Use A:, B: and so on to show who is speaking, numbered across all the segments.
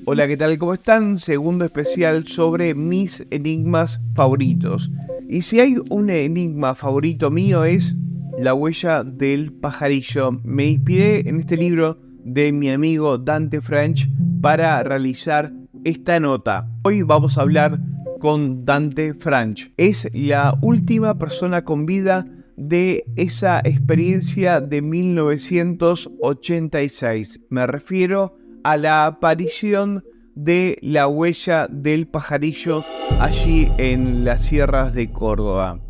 A: Hola, ¿qué tal? ¿Cómo están? Segundo especial sobre mis enigmas favoritos. Y si hay un enigma favorito mío es La huella del pajarillo. Me inspiré en este libro de mi amigo Dante French para realizar esta nota. Hoy vamos a hablar con Dante French. Es la última persona con vida de esa experiencia de 1986. Me refiero a la aparición de la huella del pajarillo allí en las sierras de Córdoba.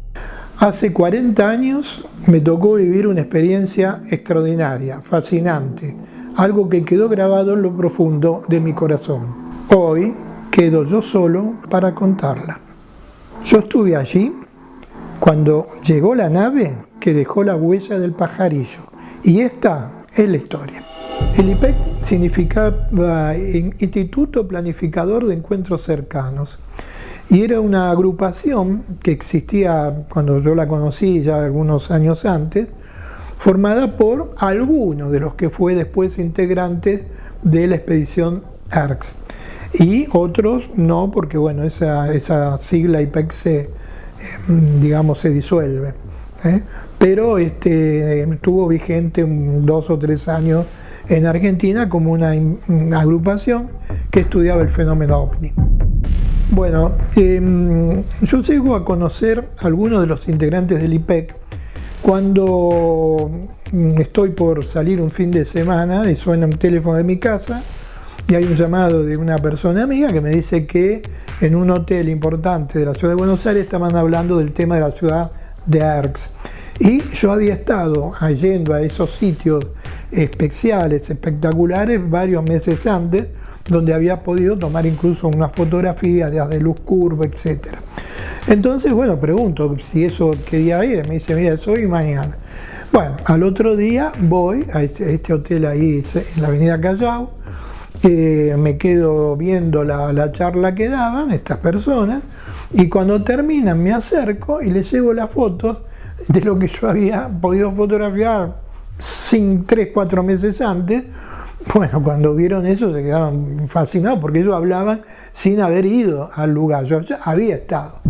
B: Hace 40 años me tocó vivir una experiencia extraordinaria, fascinante, algo que quedó grabado en lo profundo de mi corazón. Hoy quedo yo solo para contarla. Yo estuve allí cuando llegó la nave que dejó la huella del pajarillo, y esta es la historia. El IPEC significaba Instituto Planificador de Encuentros Cercanos, y era una agrupación que existía cuando yo la conocí ya algunos años antes, formada por algunos de los que fue después integrantes de la expedición ERCS, y otros no, porque bueno, esa sigla IPEC se disuelve, pero estuvo vigente 2 o 3 años en Argentina como una agrupación que estudiaba el fenómeno OVNI. Bueno, yo llego a conocer a algunos de los integrantes del IPEC cuando estoy por salir un fin de semana y suena un teléfono de mi casa y hay un llamado de una persona amiga que me dice que en un hotel importante de la ciudad de Buenos Aires estaban hablando del tema de la ciudad de ERCS. Y yo había estado yendo a esos sitios especiales, espectaculares, varios meses antes, donde había podido tomar incluso una fotografía de luz curva, etc. Entonces, bueno, pregunto si eso qué día era. Me dice, mira, es hoy y mañana. Bueno, al otro día voy a este hotel ahí en la avenida Callao, me quedo viendo la charla que daban estas personas, y cuando terminan me acerco y les llevo las fotos de lo que yo había podido fotografiar 3-4 meses antes. Bueno, cuando vieron eso se quedaron fascinados porque ellos hablaban sin haber ido al lugar, yo ya había estado.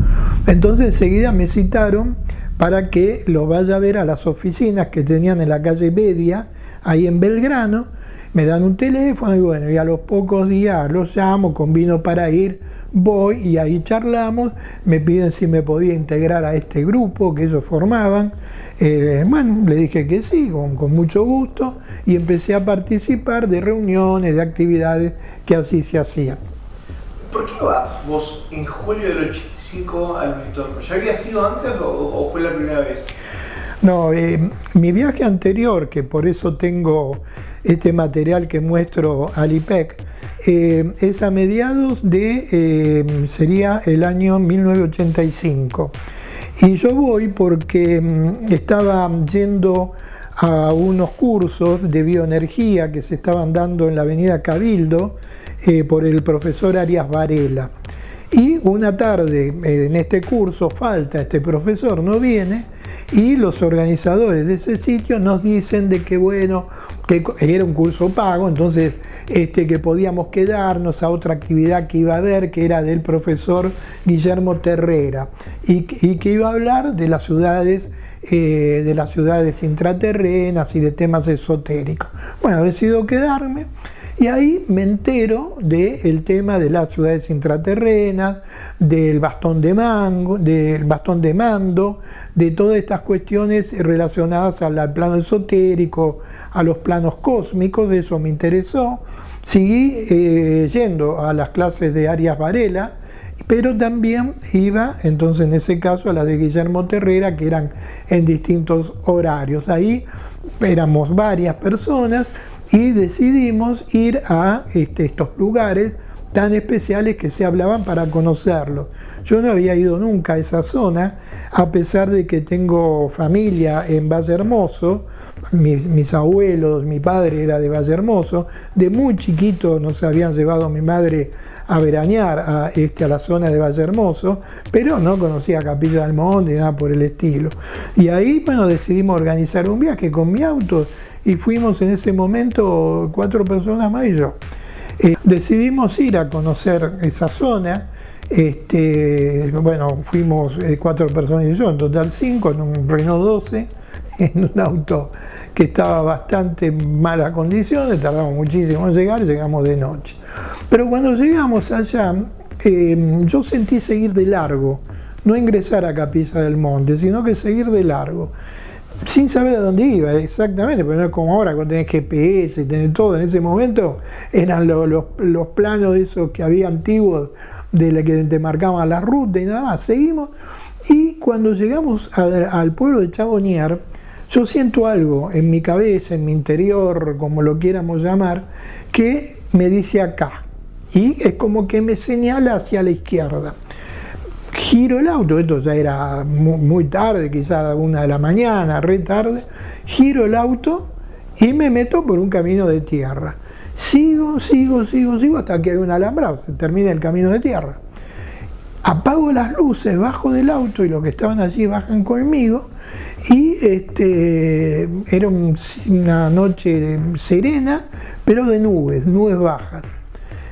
B: Entonces enseguida me citaron para que los vaya a ver a las oficinas que tenían en la calle Bedia, ahí en Belgrano. Me dan un teléfono y bueno, y a los pocos días los llamo, convino para ir, voy y ahí charlamos, me piden si me podía integrar a este grupo que ellos formaban. Bueno, le dije que sí, con mucho gusto, y empecé a participar de reuniones, de actividades que así se hacían.
A: ¿Por qué vas vos en julio del 85 al Víctor? ¿Ya había sido antes o fue la primera vez?
B: No, mi viaje anterior, que por eso tengo este material que muestro al IPEC, es a mediados de, sería el año 1985. Y yo voy porque estaba yendo a unos cursos de bioenergía que se estaban dando en la avenida Cabildo por el profesor Arias Varela. Y una tarde en este curso falta este profesor, no viene, y los organizadores de ese sitio nos dicen de que bueno, que era un curso pago, entonces que podíamos quedarnos a otra actividad que iba a haber, que era del profesor Guillermo Terrera, y que iba a hablar de las ciudades intraterrenas y de temas esotéricos. Bueno, decido quedarme. Y ahí me entero del tema de las ciudades intraterrenas, del bastón de mando, de todas estas cuestiones relacionadas al plano esotérico, a los planos cósmicos. De eso me interesó. Seguí yendo a las clases de Arias Varela, pero también iba, entonces en ese caso, a las de Guillermo Terrera, que eran en distintos horarios. Ahí éramos varias personas, y decidimos ir a estos lugares tan especiales que se hablaban para conocerlos. Yo no había ido nunca a esa zona, a pesar de que tengo familia en Valle Hermoso, mis abuelos, mi padre era de Valle Hermoso, de muy chiquito nos habían llevado a mi madre a veranear a la zona de Valle Hermoso, pero no conocía Capilla del Monte ni nada por el estilo. Y ahí, bueno, decidimos organizar un viaje con mi auto y fuimos en ese momento 4 personas más y yo. Decidimos ir a conocer esa zona. Bueno, fuimos 4 personas y yo, en total 5, en un Renault 12, en un auto que estaba bastante en malas condiciones, tardamos muchísimo en llegar, llegamos de noche. Pero cuando llegamos allá, yo sentí seguir de largo, no ingresar a Capilla del Monte, sino que seguir de largo, sin saber a dónde iba exactamente, porque no es como ahora cuando tenés GPS y tenés todo. En ese momento eran los planos de esos que había antiguos, de la que te marcaban la ruta y nada más. Seguimos, y cuando llegamos al pueblo de Chabonier, yo siento algo en mi cabeza, en mi interior, como lo quieramos llamar, que me dice acá, y es como que me señala hacia la izquierda. Giro el auto, esto ya era muy tarde, quizás 1 de la mañana, re tarde, giro el auto y me meto por un camino de tierra. Sigo hasta que hay un alambrado, se termina el camino de tierra. Apago las luces, bajo del auto y los que estaban allí bajan conmigo, y era una noche serena, pero de nubes bajas.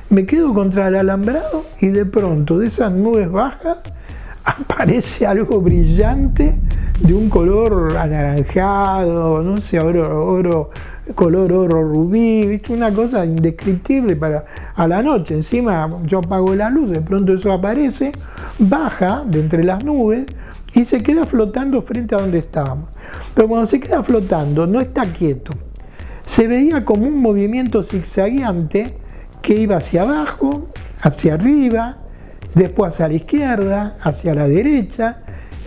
B: Me quedo contra el alambrado y de pronto de esas nubes bajas aparece algo brillante de un color anaranjado, no sé, color oro rubí, ¿viste? Una cosa indescriptible para a la noche. Encima yo apago la luz, de pronto eso aparece, baja de entre las nubes y se queda flotando frente a donde estábamos. Pero cuando se queda flotando no está quieto, se veía como un movimiento zigzagueante que iba hacia abajo, hacia arriba, después hacia la izquierda, hacia la derecha,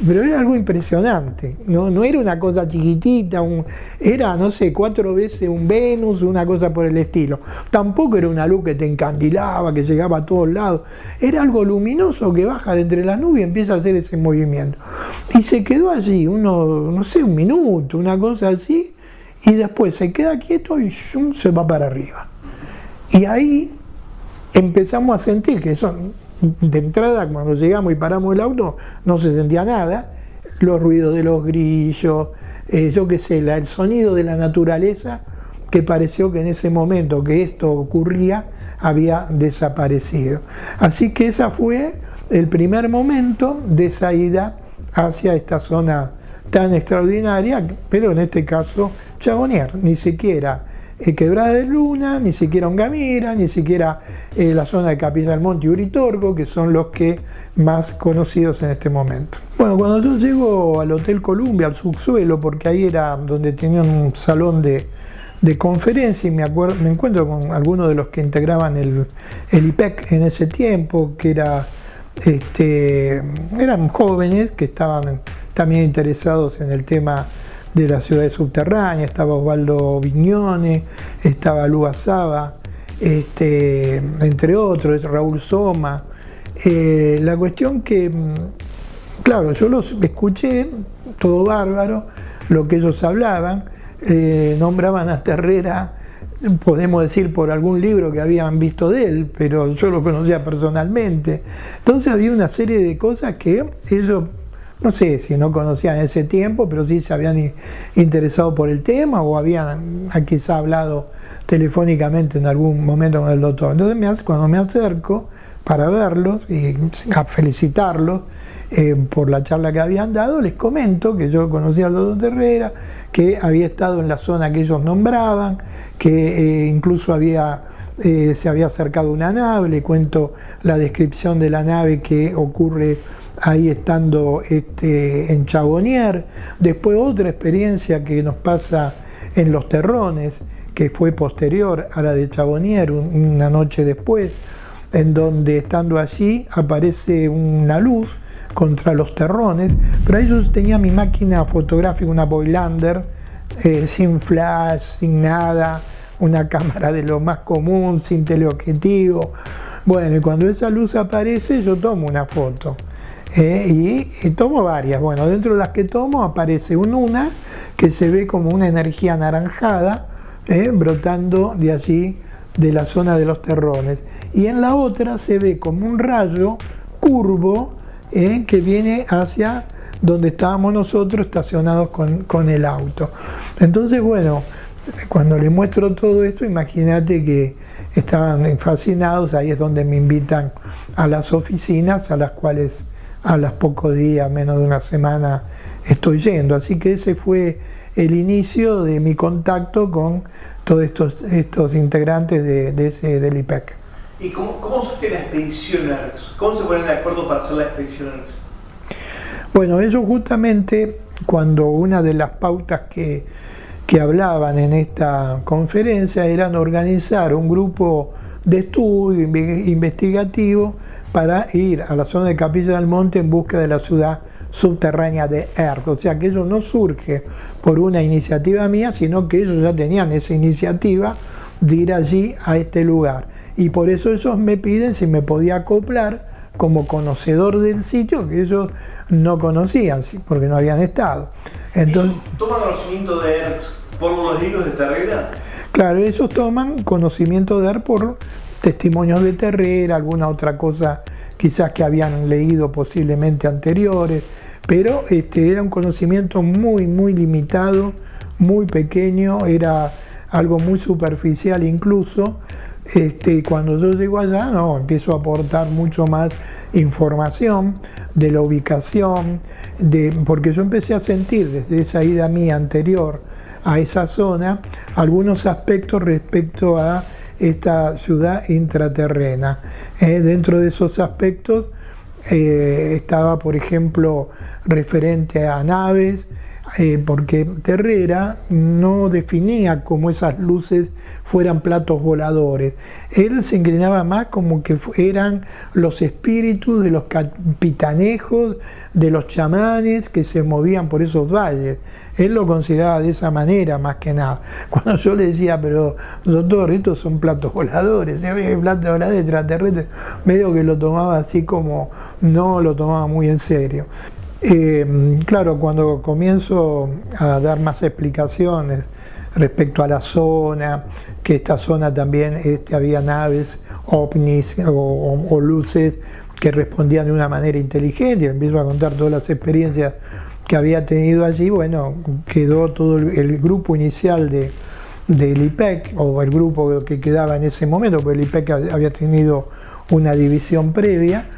B: pero era algo impresionante, no era una cosa chiquitita, era, no sé, 4 veces un Venus, una cosa por el estilo. Tampoco era una luz que te encandilaba, que llegaba a todos lados, era algo luminoso que baja de entre las nubes y empieza a hacer ese movimiento. Y se quedó allí, no sé, 1 minuto, una cosa así, y después se queda quieto y se va para arriba. Y ahí empezamos a sentir que eso, de entrada, cuando llegamos y paramos el auto, no se sentía nada, los ruidos de los grillos, yo qué sé, el sonido de la naturaleza, que pareció que en ese momento que esto ocurría, había desaparecido. Así que ese fue el primer momento de esa ida hacia esta zona tan extraordinaria, pero en este caso Chabonier, ni siquiera Quebrada de Luna, ni siquiera Ongamira, ni siquiera la zona de Capilla del Monte y Uritorco, que son los que más conocidos en este momento. Bueno, cuando yo llego al Hotel Columbia, al subsuelo, porque ahí era donde tenían un salón de conferencia, y me encuentro con algunos de los que integraban el IPEC en ese tiempo, que eran jóvenes que estaban también interesados en el tema de las ciudades subterráneas. Estaba Osvaldo Vignone, estaba Lua Saba, entre otros, Raúl Soma. La cuestión que, claro, yo los escuché, todo bárbaro, lo que ellos hablaban, nombraban a Herrera, podemos decir por algún libro que habían visto de él, pero yo lo conocía personalmente. Entonces había una serie de cosas que ellos, no sé si no conocían en ese tiempo, pero sí se habían interesado por el tema o habían quizá hablado telefónicamente en algún momento con el doctor. Entonces cuando me acerco para verlos y a felicitarlos por la charla que habían dado, les comento que yo conocía al doctor Herrera, que había estado en la zona que ellos nombraban, que incluso se había acercado una nave, le cuento la descripción de la nave que ocurre ahí estando en Chabonier. Después otra experiencia que nos pasa en Los Terrones, que fue posterior a la de Chabonier, una noche después, en donde estando allí aparece una luz contra Los Terrones, pero ahí yo tenía mi máquina fotográfica, una Voigtlander, sin flash, sin nada, una cámara de lo más común, sin teleobjetivo. Bueno, y cuando esa luz aparece yo tomo una foto. Y tomo varias. Bueno, dentro de las que tomo aparece una que se ve como una energía anaranjada brotando de allí, de la zona de Los Terrones, y en la otra se ve como un rayo curvo que viene hacia donde estábamos nosotros estacionados con el auto. Entonces, bueno, Cuando le muestro todo esto, imagínate que estaban fascinados. Ahí es donde me invitan a las oficinas, a las cuales a los pocos días, menos de una semana, estoy yendo. Así que ese fue el inicio de mi contacto con todos estos integrantes del IPEC.
A: ¿Y cómo surge la expedición ERCS? ¿Cómo se ponen de acuerdo para hacer la expedición ERCS?
B: Bueno, ellos justamente, cuando una de las pautas que hablaban en esta conferencia eran organizar un grupo de estudio investigativo para ir a la zona de Capilla del Monte en busca de la ciudad subterránea de ERCS. O sea que ello no surge por una iniciativa mía, sino que ellos ya tenían esa iniciativa de ir allí a este lugar. Y por eso ellos me piden si me podía acoplar como conocedor del sitio que ellos no conocían, porque no habían estado. Entonces,
A: ¿toma conocimiento de ERCS por los libros de Terrera?
B: Claro, ellos toman conocimiento de ERCS por testimonios de Terrera, alguna otra cosa quizás que habían leído posiblemente anteriores, pero era un conocimiento muy, muy limitado, muy pequeño, era algo muy superficial incluso. Cuando yo llego allá, empiezo a aportar mucho más información de la ubicación, porque yo empecé a sentir desde esa ida mía anterior a esa zona algunos aspectos respecto a esta ciudad intraterrena. Dentro de esos aspectos estaba, por ejemplo, referente a naves, porque Terrera no definía como esas luces fueran platos voladores. Él se inclinaba más como que eran los espíritus de los capitanejos, de los chamanes que se movían por esos valles. Él lo consideraba de esa manera más que nada. Cuando yo le decía, pero doctor, estos son platos voladores, platos voladores extraterrestres, medio que lo tomaba así como no lo tomaba muy en serio. Claro, cuando comienzo a dar más explicaciones respecto a la zona, que esta zona también había naves, ovnis o luces que respondían de una manera inteligente, y empiezo a contar todas las experiencias que había tenido allí. Bueno, quedó todo el grupo inicial del IPEC, o el grupo que quedaba en ese momento, porque el IPEC había tenido una división previa.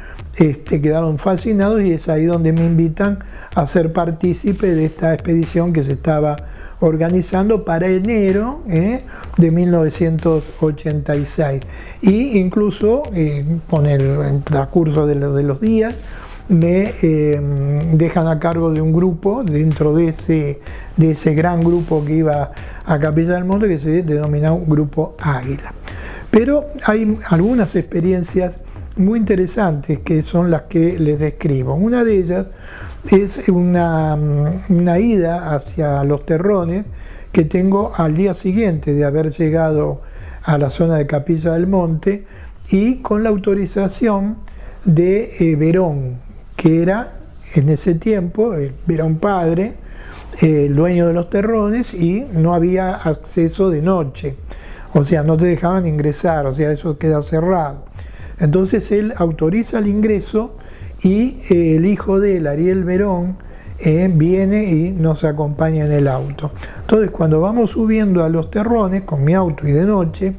B: Quedaron fascinados y es ahí donde me invitan a ser partícipe de esta expedición que se estaba organizando para enero de 1986. Y incluso con el transcurso de los días me dejan a cargo de un grupo dentro de ese gran grupo que iba a Capilla del Monte, que se denominaba Grupo Águila. Pero hay algunas experiencias muy interesantes que son las que les describo. Una de ellas es una ida hacia Los Terrones que tengo al día siguiente de haber llegado a la zona de Capilla del Monte, y con la autorización de Verón, que era en ese tiempo, Verón padre, el dueño de Los Terrones, y no había acceso de noche, o sea, no te dejaban ingresar, o sea, eso queda cerrado. Entonces él autoriza el ingreso y el hijo de él, Ariel Verón, viene y nos acompaña en el auto. Entonces cuando vamos subiendo a Los Terrones con mi auto y de noche,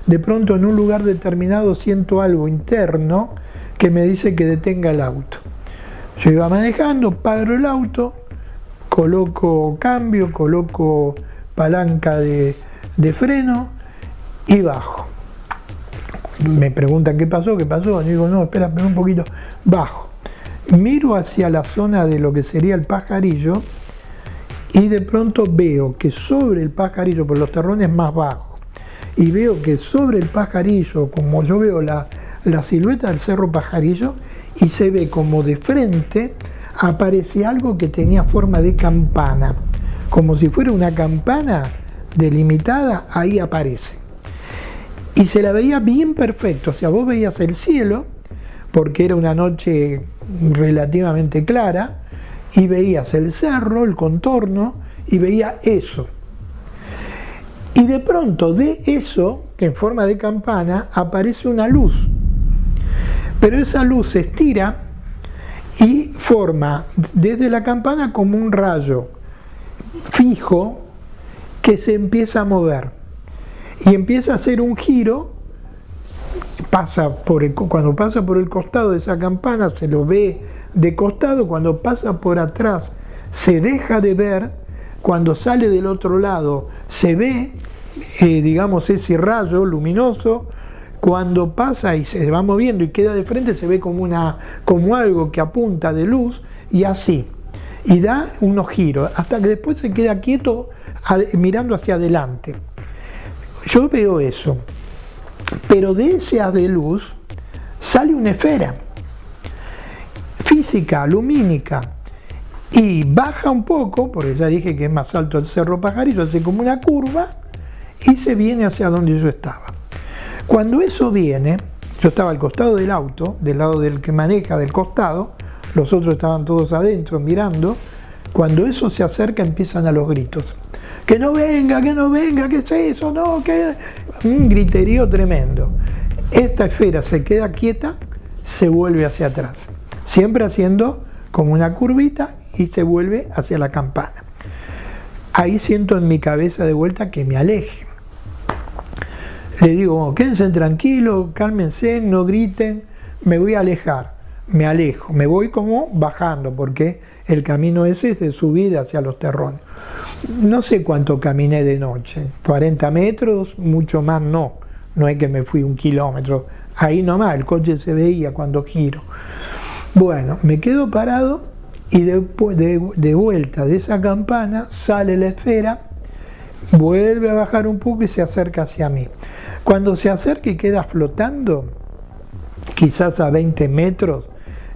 B: de pronto en un lugar determinado siento algo interno que me dice que detenga el auto. Yo iba manejando, paro el auto, coloco cambio, coloco palanca de freno y bajo. Me preguntan qué pasó, y digo, no, espera un poquito, bajo. Miro hacia la zona de lo que sería el Pajarillo y de pronto veo que sobre el Pajarillo, por Los Terrones más bajo, y veo que sobre el Pajarillo, como yo veo la silueta del Cerro Pajarillo, y se ve como de frente aparece algo que tenía forma de campana, como si fuera una campana delimitada, ahí aparece. Y se la veía bien perfecto, o sea, vos veías el cielo, porque era una noche relativamente clara, y veías el cerro, el contorno, y veía eso. Y de pronto de eso, que en forma de campana, aparece una luz. Pero esa luz se estira y forma desde la campana como un rayo fijo, que se empieza a mover y empieza a hacer un giro, cuando pasa por el costado de esa campana se lo ve de costado, cuando pasa por atrás se deja de ver, cuando sale del otro lado se ve, digamos, ese rayo luminoso, cuando pasa y se va moviendo y queda de frente se ve como algo que apunta de luz, y así, y da unos giros, hasta que después se queda quieto mirando hacia adelante. Yo veo eso, pero de ese haz de luz sale una esfera física, lumínica, y baja un poco, porque ya dije que es más alto el Cerro Pajarito, hace como una curva y se viene hacia donde yo estaba. Cuando eso viene, yo estaba al costado del auto, del lado del que maneja, del costado, los otros estaban todos adentro mirando. Cuando eso se acerca empiezan a los gritos. Que no venga, ¿qué es eso? No, que... Un griterío tremendo. Esta esfera se queda quieta, se vuelve hacia atrás, siempre haciendo como una curvita y se vuelve hacia la campana. Ahí siento en mi cabeza de vuelta que me aleje. Le digo, quédense tranquilos, cálmense, no griten, me voy a alejar. Me alejo, me voy como bajando, porque el camino ese es de subida hacia los terrones. No sé cuánto caminé de noche, 40 metros, mucho más no es que me fui 1 kilómetro, ahí nomás, el coche se veía cuando giro. Bueno, me quedo parado y después de vuelta de esa campana sale la esfera, vuelve a bajar un poco y se acerca hacia mí. Cuando se acerca y queda flotando, quizás a 20 metros,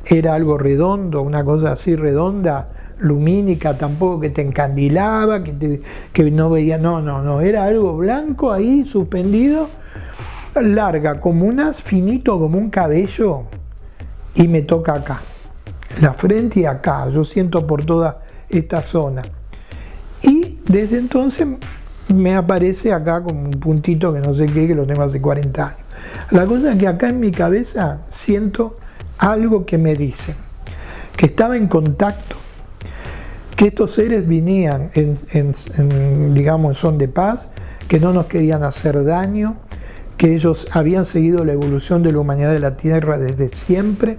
B: era algo redondo, una cosa así redonda, lumínica, tampoco que te encandilaba, que no veía, no, era algo blanco ahí suspendido, larga, como un haz finito, como un cabello, y me toca acá, la frente y acá, yo siento por toda esta zona. Y desde entonces me aparece acá como un puntito que no sé qué, que lo tengo hace 40 años. La cosa es que acá en mi cabeza siento algo que me dice que estaba en contacto, que estos seres venían digamos, en son de paz, que no nos querían hacer daño, que ellos habían seguido la evolución de la humanidad de la Tierra desde siempre,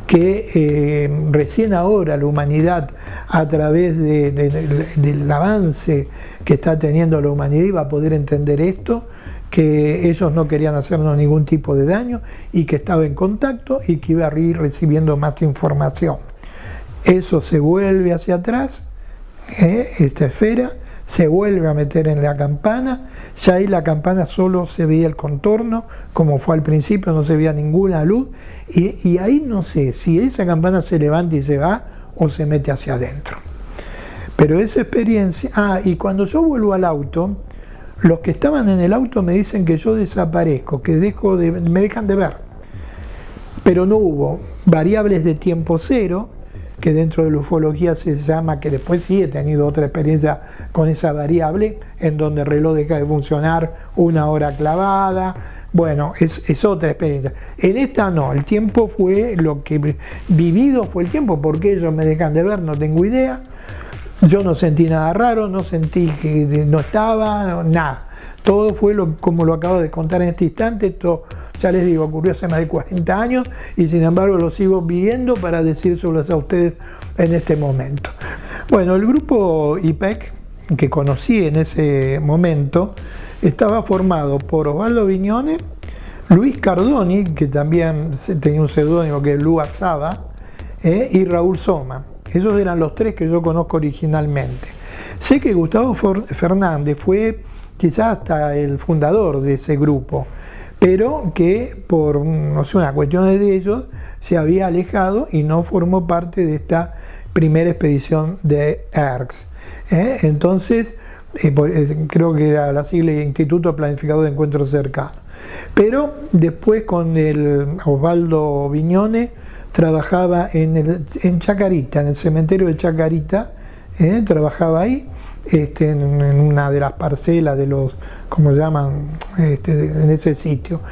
B: que recién ahora la humanidad, a través del avance que está teniendo la humanidad, iba a poder entender esto, que ellos no querían hacernos ningún tipo de daño y que estaba en contacto y que iba a ir recibiendo más información. Eso se vuelve hacia atrás, esta esfera, se vuelve a meter en la campana, ya ahí la campana solo se veía el contorno, como fue al principio, no se veía ninguna luz, y ahí no sé si esa campana se levanta y se va o se mete hacia adentro. Pero esa experiencia, y cuando yo vuelvo al auto, los que estaban en el auto me dicen que yo desaparezco, que me dejan de ver. Pero no hubo variables de tiempo cero, que dentro de la ufología se llama, que después sí he tenido otra experiencia con esa variable, en donde el reloj deja de funcionar 1 hora clavada. Bueno, es otra experiencia. En esta no, el tiempo fue lo que vivido fue el tiempo, porque ellos me dejan de ver, no tengo idea. Yo no sentí nada raro, no sentí que no estaba, nada. Todo fue como lo acabo de contar en este instante. Esto, ya les digo, ocurrió hace más de 40 años y sin embargo lo sigo viviendo para decírselos a ustedes en este momento. Bueno, el grupo IPEC que conocí en ese momento estaba formado por Osvaldo Viñone, Luis Cardoni, que también tenía un seudónimo que es Lua Saba, y Raúl Soma. Esos eran los 3 que yo conozco originalmente. Sé que Gustavo Fernández fue quizás hasta el fundador de ese grupo, pero que por, no sé, una cuestión de ellos se había alejado y no formó parte de esta primera expedición de ERCS. Entonces, creo que era la sigla Instituto Planificador de Encuentros Cercanos. Pero después con el Osvaldo Viñone trabajaba en Chacarita, en el cementerio de Chacarita, trabajaba ahí, en una de las parcelas de los, como llaman, en ese sitio.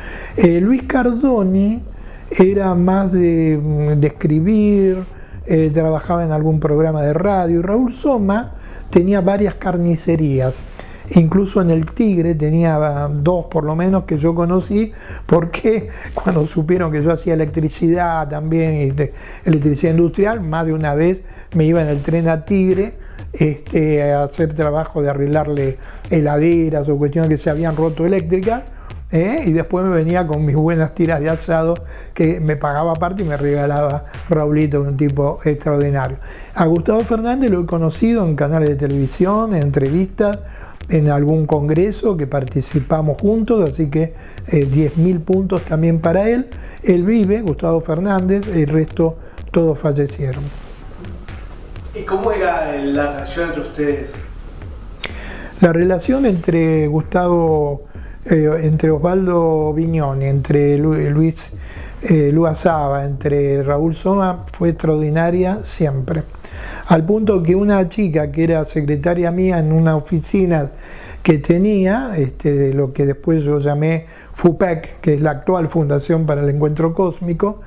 B: Luis Cardoni era más de escribir, trabajaba en algún programa de radio, y Raúl Soma tenía varias carnicerías. Incluso en el Tigre tenía dos por lo menos que yo conocí, porque cuando supieron que yo hacía electricidad también, electricidad industrial, más de una vez me iba en el tren a Tigre a hacer trabajo de arreglarle heladeras o cuestiones que se habían roto eléctricas. Y después me venía con mis buenas tiras de asado que me pagaba aparte y me regalaba Raulito, un tipo extraordinario. A Gustavo Fernández lo he conocido en canales de televisión, en entrevistas, en algún congreso que participamos juntos, así que 10.000 puntos también para él. Él vive, Gustavo Fernández, el resto todos fallecieron.
A: ¿Y cómo era la relación entre ustedes?
B: La relación entre entre Osvaldo Viñoni, entre Luis Saba, entre Raúl Soma fue extraordinaria siempre. Al punto que una chica que era secretaria mía en una oficina que tenía, de lo que después yo llamé FUPEC, que es la actual Fundación para el Encuentro Cósmico,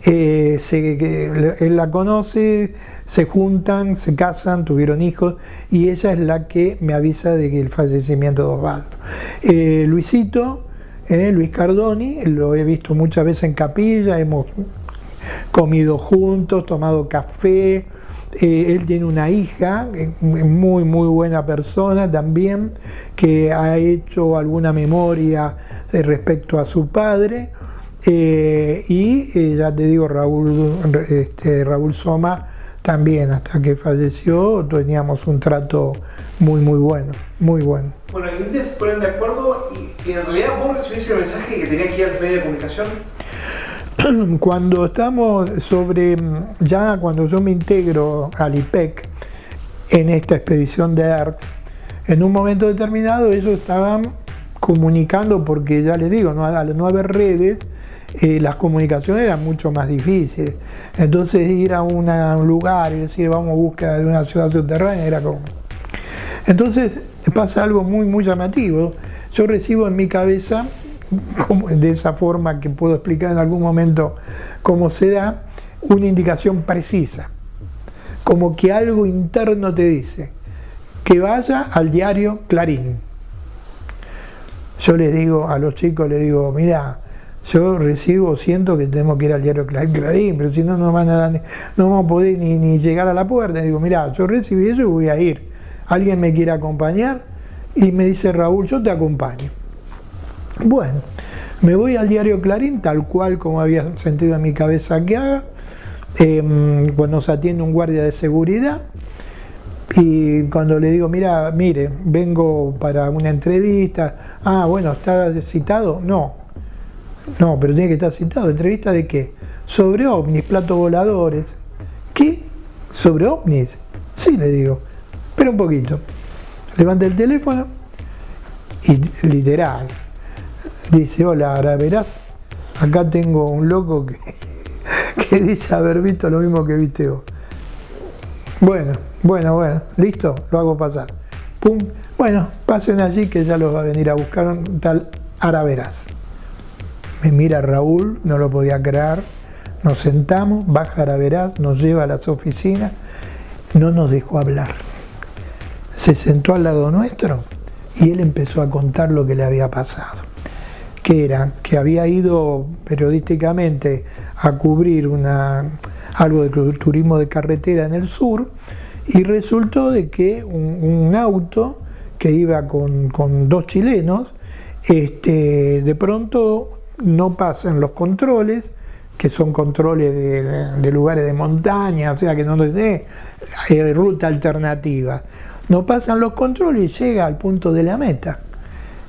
B: él la conoce, se juntan, se casan, tuvieron hijos, y ella es la que me avisa de que el fallecimiento de Osvaldo. Luis Cardoni, lo he visto muchas veces en capilla, hemos comido juntos, tomado café. Él tiene una hija, muy buena persona también, que ha hecho alguna memoria respecto a su padre. Ya te digo, Raúl Soma también, hasta que falleció, teníamos un trato muy bueno, muy bueno.
A: Bueno, y ustedes se ponen de acuerdo y en realidad vos recibís el mensaje que tenía que ir al medio de comunicación.
B: Cuando estamos cuando yo me integro al IPEC en esta expedición de ERT, en un momento determinado ellos estaban comunicando, porque ya les digo, al no haber redes, las comunicaciones eran mucho más difíciles. Entonces ir a un lugar y decir vamos a búsqueda de una ciudad subterránea era como... Entonces pasa algo muy llamativo. Yo recibo en mi cabeza, de esa forma que puedo explicar en algún momento cómo se da, una indicación precisa, como que algo interno te dice que vaya al diario Clarín. Yo les digo a los chicos, les digo, mira, yo siento que tenemos que ir al diario Clarín, pero si no, no vamos a poder ni llegar a la puerta. Digo, mira, yo recibí eso y voy a ir. ¿Alguien me quiere acompañar? Y me dice Raúl, yo te acompaño. Bueno, me voy al diario Clarín, tal cual como había sentido en mi cabeza que haga. Pues nos atiende un guardia de seguridad. Y cuando le digo, mire, vengo para una entrevista. Ah, bueno, ¿está citado? No, pero tiene que estar citado. ¿Entrevista de qué? Sobre ovnis, platos voladores. ¿Qué? ¿Sobre ovnis? Sí, le digo. Espera un poquito. Levanta el teléfono y literal dice, hola, ahora verás, acá tengo un loco que dice haber visto lo mismo que viste vos. Bueno, listo, lo hago pasar. Pum, bueno, pasen allí que ya los va a venir a buscar un tal Araverás. Me mira Raúl, no lo podía creer, nos sentamos, baja Araverás, nos lleva a las oficinas, no nos dejó hablar. Se sentó al lado nuestro y él empezó a contar lo que le había pasado. Que había ido periodísticamente a cubrir algo de turismo de carretera en el sur, y resultó de que un auto que iba con dos chilenos, de pronto no pasan los controles, que son controles de lugares de montaña, o sea que no les dé ruta alternativa. No pasan los controles y llega al punto de la meta.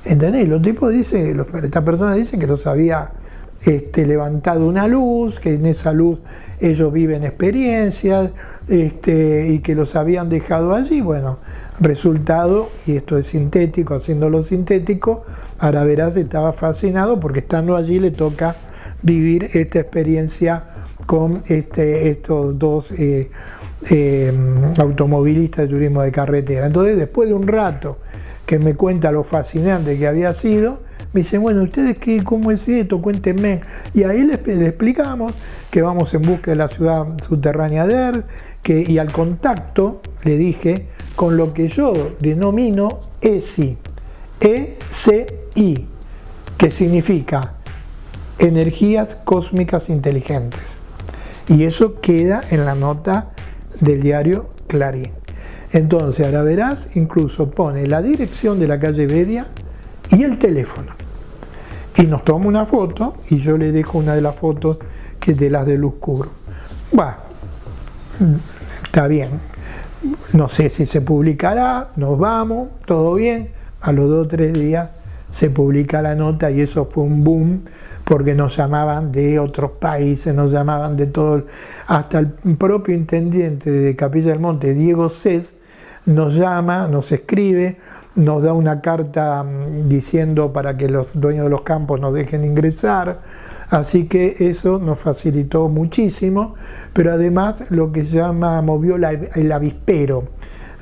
B: ¿Entendés? Los tipos dicen, esta persona dice que los había levantado una luz, que en esa luz ellos viven experiencias, y que los habían dejado allí. Bueno, resultado, y esto es sintético, haciéndolo sintético, Araverás estaba fascinado porque estando allí le toca vivir esta experiencia con estos dos automovilistas de turismo de carretera. Entonces, después de un rato que me cuenta lo fascinante que había sido, me dice, bueno, ¿ustedes cómo es esto? Cuéntenme. Y ahí le explicamos que vamos en busca de la ciudad subterránea de ERT, y al contacto le dije, con lo que yo denomino ESI, ECI, que significa energías cósmicas inteligentes. Y eso queda en la nota del diario Clarín. Entonces, ahora verás, incluso pone la dirección de la calle Bedia y el teléfono. Y nos toma una foto y yo le dejo una de las fotos que es de las de Luz Cubro. Bueno, está bien. No sé si se publicará, nos vamos, todo bien. A los 2 o 3 días se publica la nota y eso fue un boom porque nos llamaban de otros países, nos llamaban de todo, hasta el propio intendente de Capilla del Monte, Diego Cés, nos llama, nos escribe, nos da una carta diciendo para que los dueños de los campos nos dejen ingresar, así que eso nos facilitó muchísimo, pero además lo que se llama movió el avispero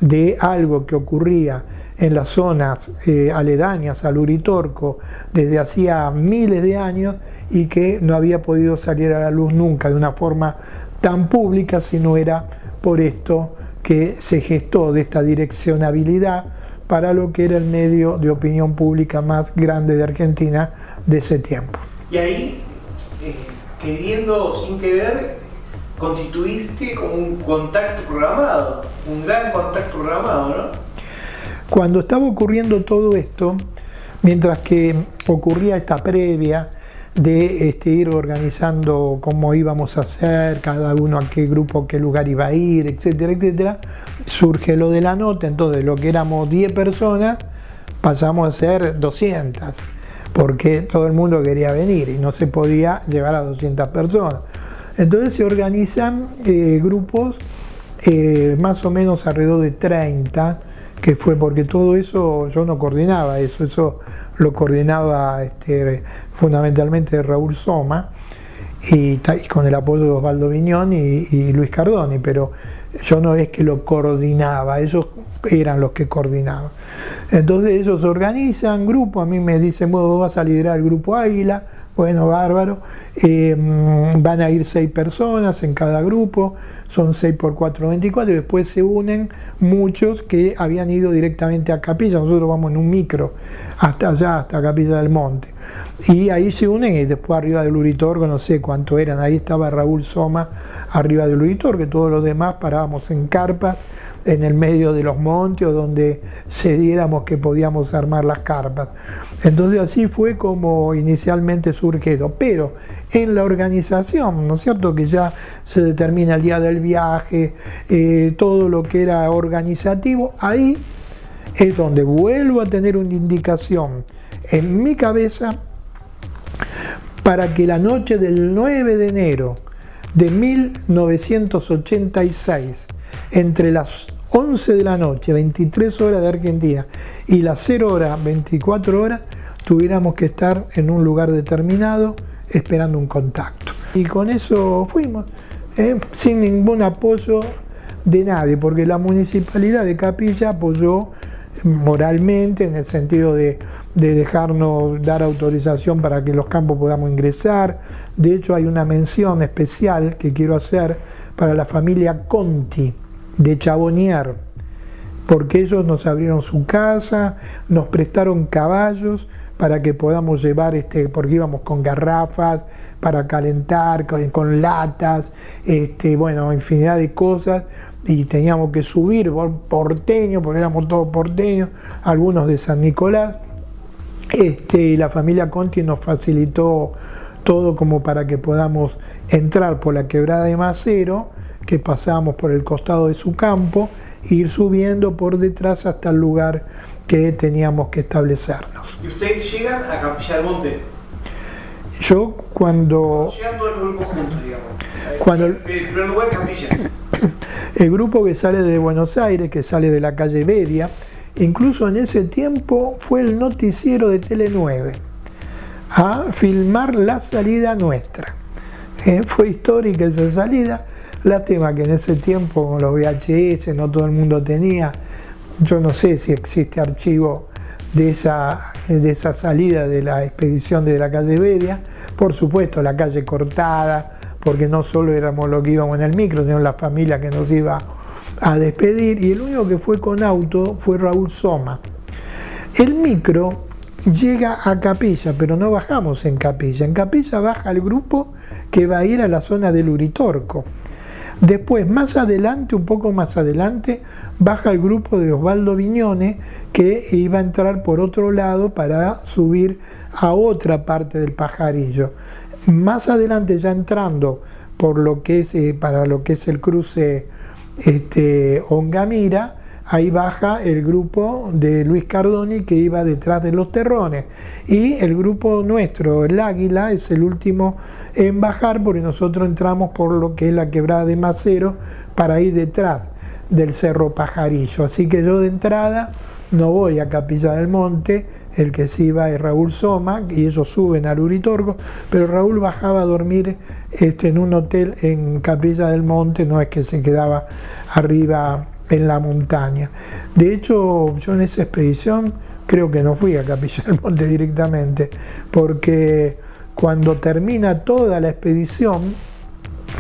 B: de algo que ocurría en las zonas aledañas al Uritorco desde hacía miles de años y que no había podido salir a la luz nunca de una forma tan pública, si no era por esto que se gestó de esta direccionabilidad para lo que era el medio de opinión pública más grande de Argentina de ese tiempo.
A: Y ahí, queriendo sin querer, constituiste como un contacto programado, un gran contacto programado, ¿no?
B: Cuando estaba ocurriendo todo esto, mientras que ocurría esta previa de ir organizando cómo íbamos a hacer, cada uno a qué grupo, a qué lugar iba a ir, etcétera, etcétera, surge lo de la nota. Entonces lo que éramos 10 personas pasamos a ser 200, porque todo el mundo quería venir y no se podía llevar a 200 personas. Entonces se organizan grupos más o menos alrededor de 30, que fue porque todo eso yo no coordinaba, eso lo coordinaba fundamentalmente Raúl Soma y con el apoyo de Osvaldo Viñón y Luis Cardoni, pero yo no es que lo coordinaba, ellos eran los que coordinaban. Entonces ellos organizan grupos, a mí me dicen, bueno, vos vas a liderar el grupo Águila, bueno, bárbaro, van a ir 6 personas en cada grupo, son 6 por 4, 24, y después se unen muchos que habían ido directamente a Capilla, nosotros vamos en un micro hasta allá, hasta Capilla del Monte, y ahí se unen y después arriba del Uritorco, no sé cuánto eran, ahí estaba Raúl Soma arriba del Uritorco, que todos los demás parábamos en carpas, en el medio de los montes o donde cediéramos que podíamos armar las carpas. Entonces así fue como inicialmente surgió, pero en la organización, ¿no es cierto?, que ya se determina el día del viaje, todo lo que era organizativo, ahí es donde vuelvo a tener una indicación en mi cabeza para que la noche del 9 de enero de 1986, entre las 11 de la noche, 23 horas de Argentina, y las 0 horas, 24 horas, tuviéramos que estar en un lugar determinado esperando un contacto. Y con eso fuimos, sin ningún apoyo de nadie, porque la Municipalidad de Capilla apoyó moralmente en el sentido de dejarnos dar autorización para que los campos podamos ingresar. De hecho, hay una mención especial que quiero hacer para la familia Conti de Chabonier, porque ellos nos abrieron su casa, nos prestaron caballos para que podamos llevar, porque íbamos con garrafas para calentar, con latas, bueno, infinidad de cosas, y teníamos que subir porteños, porque éramos todos porteños, algunos de San Nicolás, y la familia Conti nos facilitó todo como para que podamos entrar por la quebrada de Macero, que pasábamos por el costado de su campo, e ir subiendo por detrás hasta el lugar que teníamos que establecernos.
A: ¿Y ustedes llegan a Capilla del Monte?
B: Yo cuando...
A: Llegan todos los grupos juntos, digamos.
B: Cuando
A: el primer lugar es Capilla.
B: El grupo que sale de Buenos Aires, que sale de la calle Bedia, incluso en ese tiempo fue el noticiero de Tele 9 a filmar la salida nuestra. Fue histórica esa salida. Lástima que en ese tiempo con los VHS no todo el mundo tenía. Yo no sé si existe archivo de esa salida de la expedición de la calle Bedia. Por supuesto, la calle cortada, porque no solo éramos los que íbamos en el micro, sino la familia que nos iba a despedir. Y el único que fue con auto fue Raúl Soma. El micro llega a Capilla, pero no bajamos en Capilla. En Capilla baja el grupo que va a ir a la zona del Uritorco. Después, más adelante, un poco más adelante, baja el grupo de Osvaldo Viñone, que iba a entrar por otro lado para subir a otra parte del Pajarillo. Más adelante, ya entrando por lo que es, para lo que es el cruce Ongamira, ahí baja el grupo de Luis Cardoni, que iba detrás de los Terrones, y el grupo nuestro, el Águila, es el último en bajar, porque nosotros entramos por lo que es la quebrada de Macero para ir detrás del Cerro Pajarillo. Así que yo de entrada no voy a Capilla del Monte, el que sí va es Raúl Soma, y ellos suben al Uritorco, pero Raúl bajaba a dormir en un hotel en Capilla del Monte, no es que se quedaba arriba en la montaña. De hecho, yo en esa expedición creo que no fui a Capilla del Monte directamente, porque cuando termina toda la expedición,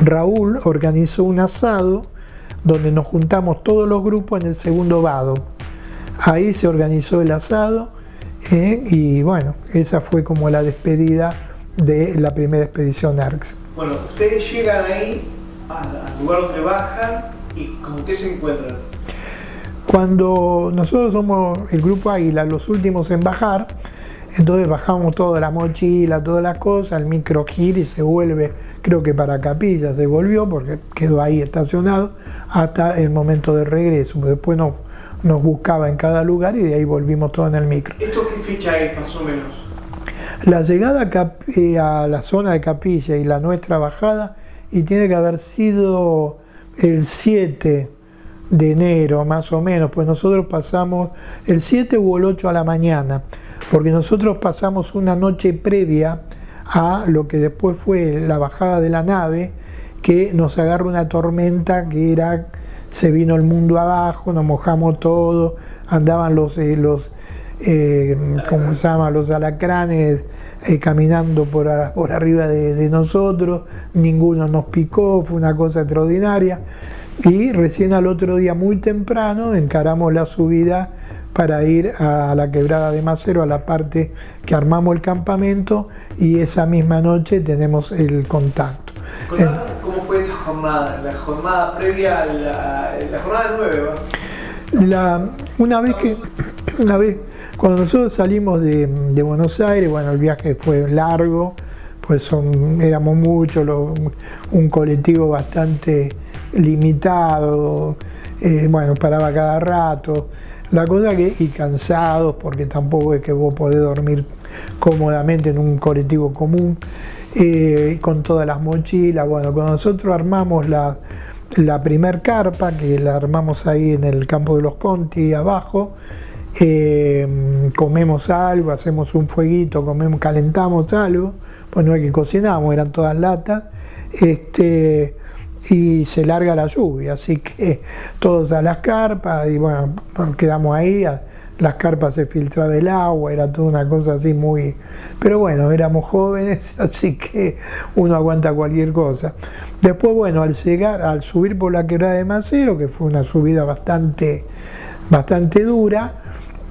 B: Raúl organizó un asado donde nos juntamos todos los grupos en el segundo vado. Ahí se organizó el asado y bueno, esa fue como la despedida de la primera expedición ARCS.
A: Bueno, ustedes llegan ahí al lugar donde bajan y ¿con qué se encuentran?
B: Cuando nosotros somos el grupo Águila, los últimos en bajar, entonces bajamos toda la mochila, todas las cosas, el micro gira y se vuelve, creo que para Capilla se volvió porque quedó ahí estacionado hasta el momento del regreso. Después nos buscaba en cada lugar y de ahí volvimos todos en el micro.
A: ¿Esto qué fecha es más o menos?
B: La llegada a la zona de Capilla y la nuestra bajada, y tiene que haber sido el 7 de enero más o menos, pues nosotros pasamos el 7 u el 8 a la mañana, porque nosotros pasamos una noche previa a lo que después fue la bajada de la nave, que nos agarra una tormenta que se vino el mundo abajo, nos mojamos todo, andaban ¿cómo se llama? Los alacranes caminando por arriba de nosotros, ninguno nos picó, fue una cosa extraordinaria. Y recién al otro día muy temprano encaramos la subida para ir a la quebrada de Macero, a la parte que armamos el campamento, y esa misma noche tenemos el contacto.
A: ¿Cómo fue esa jornada? La jornada previa a la jornada 9, ¿no?
B: Una vez, cuando nosotros salimos de Buenos Aires, bueno, el viaje fue largo, pues éramos muchos, un colectivo bastante limitado, bueno, paraba cada rato, la cosa y cansados, porque tampoco es que vos podés dormir cómodamente en un colectivo común, con todas las mochilas. Bueno, cuando nosotros armamos la primer carpa, que la armamos ahí en el campo de los Conti abajo, comemos algo, hacemos un fueguito, calentamos algo, pues no es que cocinamos, eran todas latas, y se larga la lluvia, así que todos a las carpas, y bueno, quedamos ahí, las carpas se filtraba el agua, era toda una cosa así muy... Pero bueno, éramos jóvenes, así que uno aguanta cualquier cosa. Después, bueno, al subir por la quebrada de Macero, que fue una subida bastante dura,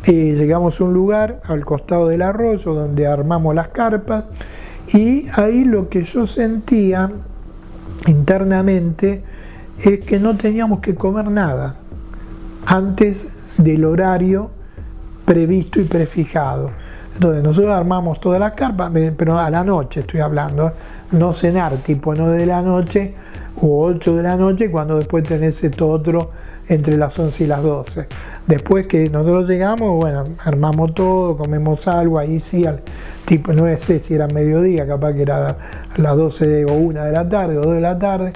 B: llegamos a un lugar al costado del arroyo donde armamos las carpas, y ahí lo que yo sentía internamente es que no teníamos que comer nada antes del horario previsto y prefijado. Entonces nosotros armamos todas las carpas, pero a la noche estoy hablando, no cenar tipo 9 de la noche o 8 de la noche, cuando después tenés esto otro entre las 11 y las 12. Después que nosotros llegamos, bueno, armamos todo, comemos algo, ahí sí, tipo, no sé si era mediodía, capaz que era a las 12 o 1 de la tarde o 2 de la tarde,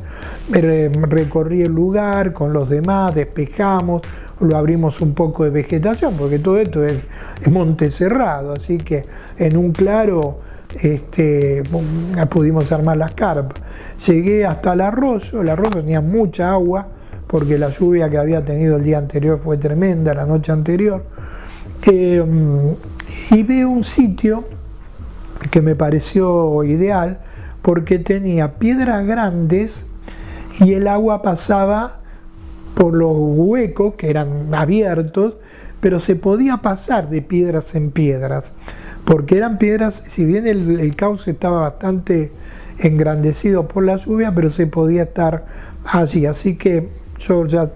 B: recorrí el lugar con los demás, despejamos, lo abrimos un poco de vegetación, porque todo esto es monte cerrado, así que en un claro pudimos armar las carpas. Llegué hasta el arroyo tenía mucha agua, porque la lluvia que había tenido el día anterior fue tremenda, la noche anterior, y veo un sitio que me pareció ideal, porque tenía piedras grandes y el agua pasaba por los huecos que eran abiertos, pero se podía pasar de piedras en piedras, porque eran piedras, si bien el cauce estaba bastante engrandecido por la lluvia, pero se podía estar allí, así que yo ya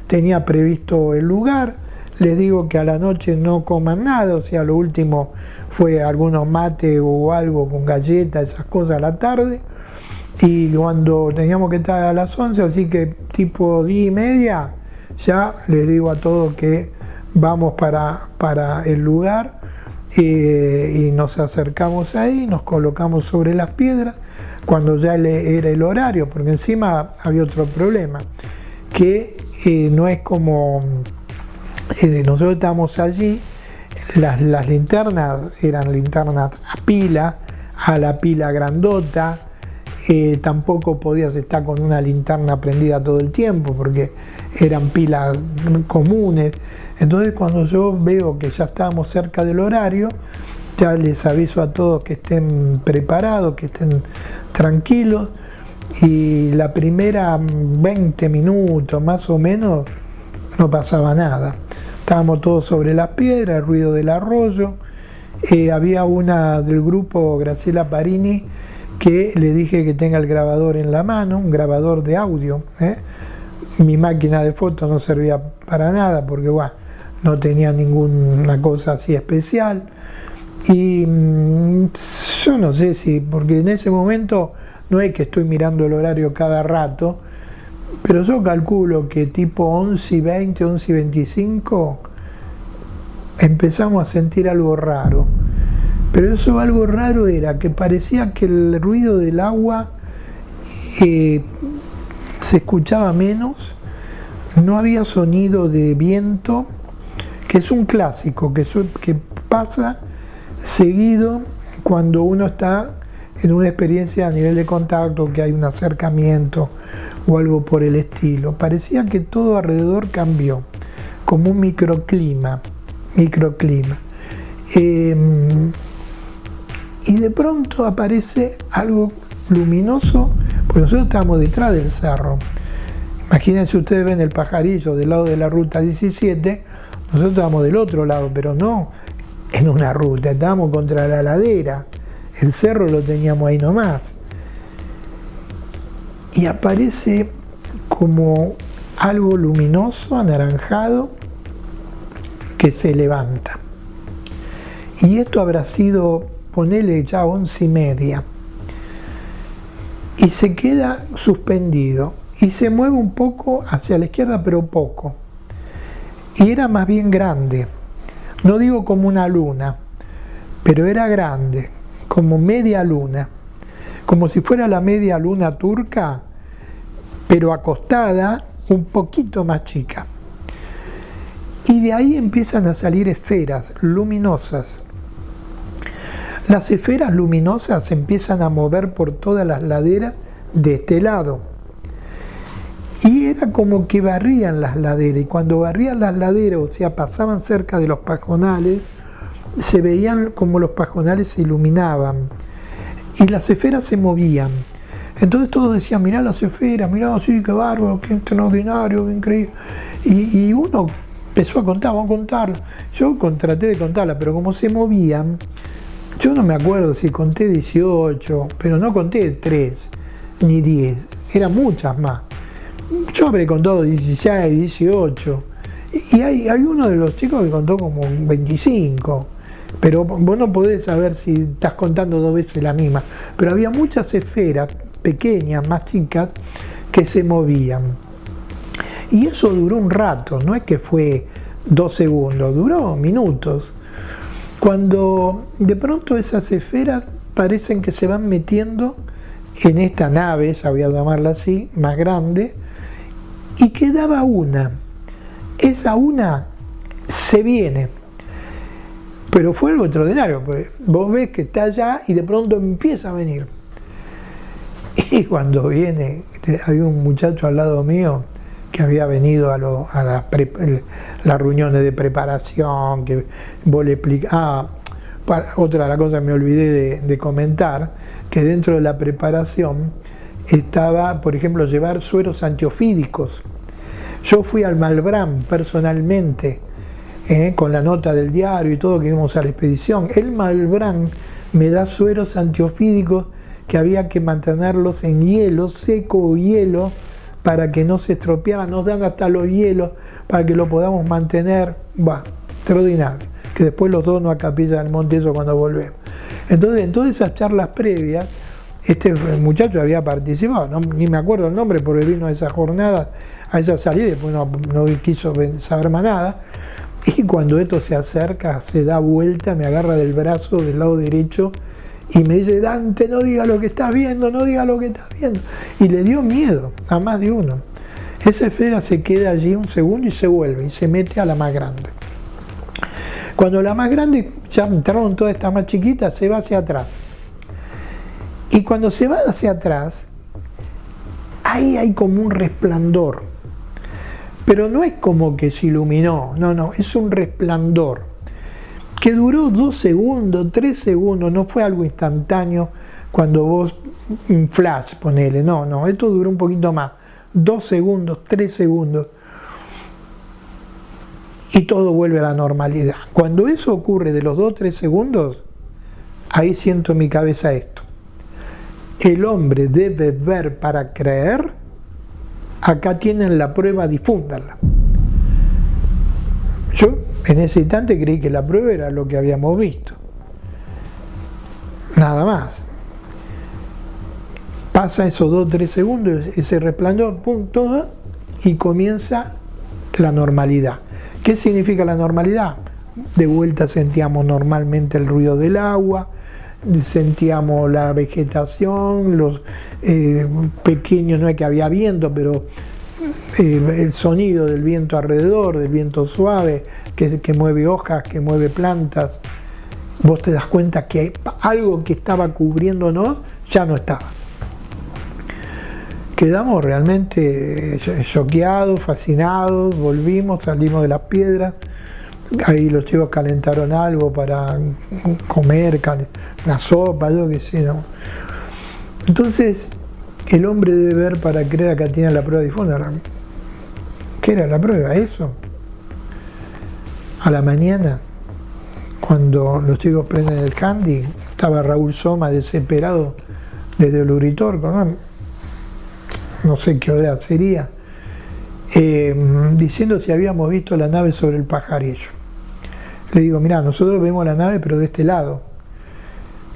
B: tenía previsto el lugar. Les digo que a la noche no coman nada, o sea, lo último fue algunos mates o algo con galletas, esas cosas a la tarde, y cuando teníamos que estar a las 11, así que tipo 10:30, ya les digo a todos que vamos para el lugar, y nos acercamos ahí, nos colocamos sobre las piedras, cuando ya era el horario, porque encima había otro problema, que no es como... nosotros estábamos allí, las linternas eran linternas a la pila grandota, tampoco podías estar con una linterna prendida todo el tiempo porque eran pilas comunes. Entonces cuando yo veo que ya estábamos cerca del horario, ya les aviso a todos que estén preparados, que estén tranquilos, y la primera 20 minutos más o menos no pasaba nada. Estábamos todos sobre las piedras, el ruido del arroyo. Había una del grupo, Graciela Parini, que le dije que tenga el grabador en la mano, un grabador de audio. Mi máquina de fotos no servía para nada porque bueno, no tenía ninguna cosa así especial. Y yo no sé si, porque en ese momento no es que estoy mirando el horario cada rato, pero yo calculo que tipo 11:20, 11:25 empezamos a sentir algo raro. Pero eso algo raro era que parecía que el ruido del agua se escuchaba menos, no había sonido de viento, que es un clásico que pasa seguido cuando uno está en una experiencia a nivel de contacto, que hay un acercamiento o algo por el estilo. Parecía que todo alrededor cambió, como un microclima. Y de pronto aparece algo luminoso, porque nosotros estábamos detrás del cerro. Imagínense, ustedes ven el pajarillo del lado de la ruta 17, nosotros estábamos del otro lado, pero no en una ruta, estábamos contra la ladera, el cerro lo teníamos ahí nomás. Y aparece como algo luminoso, anaranjado, que se levanta. Y esto habrá sido, ponele ya 11:30. Y se queda suspendido. Y se mueve un poco hacia la izquierda, pero poco. Y era más bien grande. No digo como una luna, pero era grande, como media luna. Como si fuera la media luna turca, pero acostada, un poquito más chica. Y de ahí empiezan a salir esferas luminosas. Las esferas luminosas se empiezan a mover por todas las laderas de este lado. Y era como que barrían las laderas, y cuando barrían las laderas, o sea, pasaban cerca de los pajonales, se veían como los pajonales se iluminaban. Y las esferas se movían. Entonces todos decían, mirá las esferas, mirá, sí, qué bárbaro, qué extraordinario, qué increíble. Y uno empezó a contar, vamos a contarla. Yo traté de contarla, pero como se movían, yo no me acuerdo si conté 18, pero no conté 3 ni 10, eran muchas más. Yo habré contado 16, 18, y hay uno de los chicos que contó como 25. Pero vos no podés saber si estás contando 2 veces la misma. Pero había muchas esferas pequeñas, más chicas, que se movían. Y eso duró un rato, no es que fue 2 segundos, duró minutos. Cuando de pronto esas esferas parecen que se van metiendo en esta nave, ya voy a llamarla así, más grande, y quedaba una. Esa una se viene. Pero fue algo extraordinario, porque vos ves que está allá y de pronto empieza a venir. Y cuando viene, había un muchacho al lado mío que había venido a las reuniones de preparación, que vos le explicás. Otra de las cosas que me olvidé de comentar, que dentro de la preparación estaba, por ejemplo, llevar sueros antiofídicos. Yo fui al Malbrán personalmente con la nota del diario y todo que íbamos a la expedición. El Malbrán me da sueros antiofídicos que había que mantenerlos en hielo, seco o hielo, para que no se estropearan. Nos dan hasta los hielos para que lo podamos mantener. Extraordinario. Que después los dono a Capilla del Monte, eso cuando volvemos. Entonces, en todas esas charlas previas, este muchacho había participado, ni me acuerdo el nombre, porque vino a esa jornada, a esa salida, y después no quiso saber más nada. Y cuando esto se acerca, se da vuelta, me agarra del brazo del lado derecho y me dice: Dante, no diga lo que estás viendo, no diga lo que estás viendo. Y le dio miedo a más de uno. Esa esfera se queda allí un segundo y se vuelve y se mete a la más grande. Cuando la más grande, ya entraron todas estas más chiquitas, se va hacia atrás. Y cuando se va hacia atrás, ahí hay como un resplandor. Pero no es como que se iluminó, no, es un resplandor que duró 2 segundos, 3 segundos, no fue algo instantáneo cuando vos, un flash, ponele, no, esto duró un poquito más, 2 segundos, 3 segundos, y todo vuelve a la normalidad. Cuando eso ocurre de los 2 o 3 segundos, ahí siento en mi cabeza esto: el hombre debe ver para creer. Acá tienen la prueba, difúndanla. Yo en ese instante creí que la prueba era lo que habíamos visto. Nada más. Pasa esos 2 o 3 segundos, ese resplandor, pum, todo, y comienza la normalidad. ¿Qué significa la normalidad? De vuelta sentíamos normalmente el ruido del agua, sentíamos la vegetación, los pequeños, no es que había viento, pero el sonido del viento alrededor, del viento suave, que mueve hojas, que mueve plantas. Vos te das cuenta que algo que estaba cubriéndonos ya no estaba. Quedamos realmente choqueados, fascinados, volvimos, salimos de las piedras. Ahí los chicos calentaron algo para comer, una sopa, yo qué sé, ¿no? Entonces, el hombre debe ver para creer. Acá tiene la prueba difunda. ¿Qué era la prueba? Eso. A la mañana, cuando los chicos prenden el handy, estaba Raúl Soma desesperado desde el Uritorco, no sé qué hora sería, diciendo si habíamos visto la nave sobre el pajarillo. Le digo: mirá, nosotros vemos la nave pero de este lado.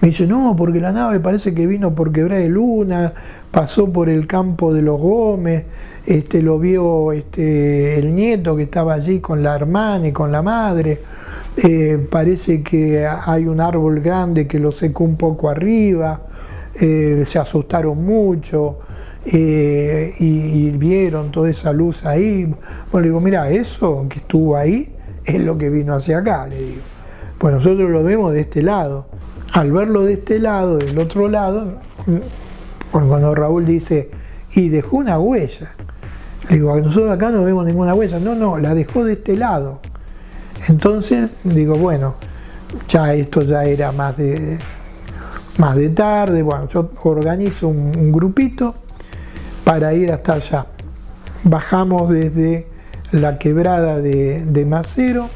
B: Me dice: no, porque la nave parece que vino por Quebrada de Luna, pasó por el campo de los Gómez, lo vio el nieto que estaba allí con la hermana y con la madre, parece que hay un árbol grande que lo secó un poco arriba, se asustaron mucho, y vieron toda esa luz ahí. Bueno, le digo: mira, eso que estuvo ahí es lo que vino hacia acá, le digo. Pues nosotros lo vemos de este lado. Al verlo de este lado, del otro lado, cuando Raúl dice: y dejó una huella, le digo: nosotros acá no vemos ninguna huella. No, la dejó de este lado. Entonces digo: bueno, ya esto ya era más de tarde. Bueno, yo organizo un grupito para ir hasta allá. Bajamos desde la quebrada de Macero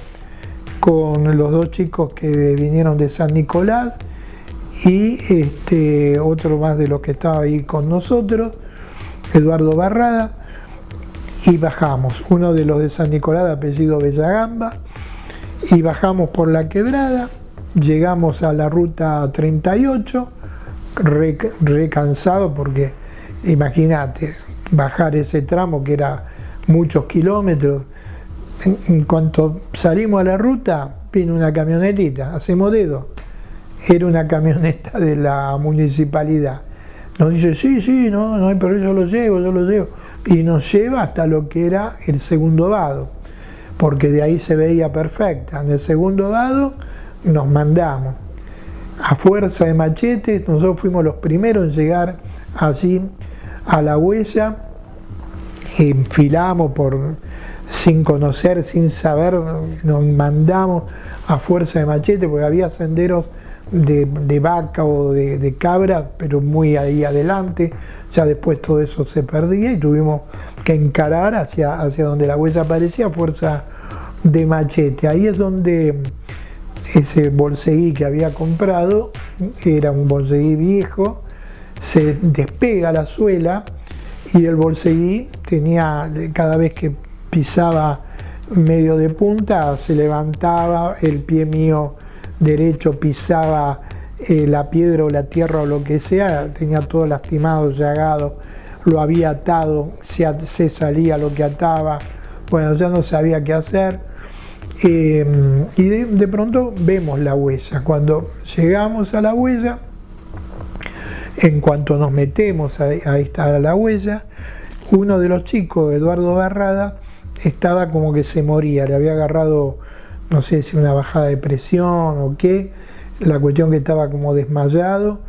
B: con los 2 chicos que vinieron de San Nicolás y otro más de los que estaba ahí con nosotros, Eduardo Barrada, y bajamos. Uno de los de San Nicolás, de apellido Bellagamba, y bajamos por la quebrada, llegamos a la ruta 38, re cansado porque imagínate, bajar ese tramo que era muchos kilómetros. En cuanto salimos a la ruta, vino una camionetita, hacemos dedo. Era una camioneta de la municipalidad. Nos dice: sí, no, pero yo lo llevo. Y nos lleva hasta lo que era el segundo vado, porque de ahí se veía perfecta. En el segundo vado nos mandamos. A fuerza de machetes, nosotros fuimos los primeros en llegar allí a la huella, enfilamos sin conocer, sin saber, nos mandamos a fuerza de machete, porque había senderos de vaca o de cabra, pero muy ahí adelante. Ya después todo eso se perdía y tuvimos que encarar hacia donde la huella aparecía a fuerza de machete. Ahí es donde ese bolseguí que había comprado, era un bolseguí viejo, se despega la suela y el bolseguí tenía, cada vez que pisaba medio de punta, se levantaba, el pie mío derecho pisaba la piedra o la tierra o lo que sea, tenía todo lastimado, llagado, lo había atado, se salía lo que ataba, bueno, ya no sabía qué hacer. Y de pronto vemos la huella. Cuando llegamos a la huella, en cuanto nos metemos, ahí está la huella, uno de los chicos, Eduardo Barrada, estaba como que se moría, le había agarrado, no sé si una bajada de presión o qué, la cuestión que estaba como desmayado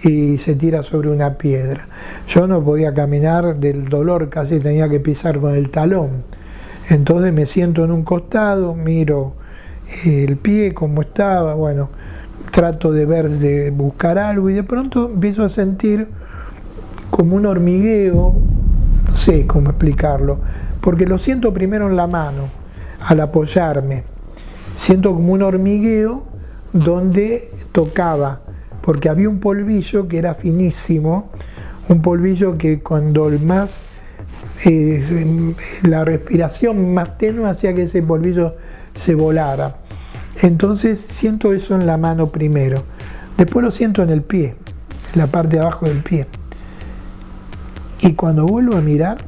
B: y se tira sobre una piedra. Yo no podía caminar del dolor, casi tenía que pisar con el talón. Entonces me siento en un costado, miro el pie cómo estaba, bueno, trato de ver, de buscar algo y de pronto empiezo a sentir como un hormigueo, no sé cómo explicarlo, porque lo siento primero en la mano, al apoyarme. Siento como un hormigueo donde tocaba, porque había un polvillo que era finísimo, un polvillo que cuando la respiración más tenue hacía que ese polvillo se volara. Entonces siento eso en la mano primero, después lo siento en el pie, en la parte de abajo del pie. Y cuando vuelvo a mirar,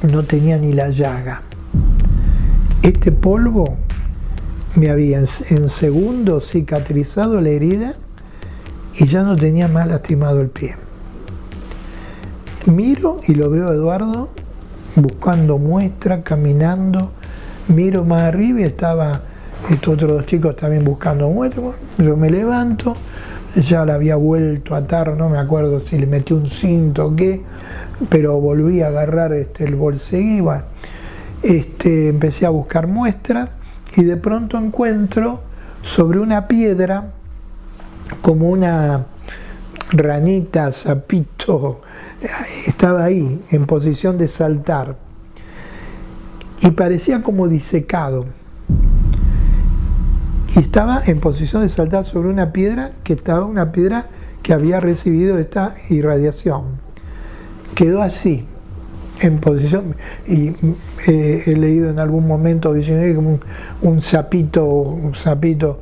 B: no tenía ni la llaga. Este polvo me había en segundos cicatrizado la herida y ya no tenía más lastimado el pie. Miro y lo veo a Eduardo buscando muestras, caminando, miro más arriba y estaba estos otros dos chicos también buscando muestras. Yo me levanto, ya la había vuelto a atar, no me acuerdo si le metí un cinto o qué, pero volví a agarrar el bolseguí, bueno, empecé a buscar muestras y de pronto encuentro sobre una piedra como una ranita, sapito, estaba ahí en posición de saltar y parecía como disecado y estaba en posición de saltar sobre una piedra que había recibido esta irradiación. Quedó así en posición y he leído en algún momento diciendo como un sapito,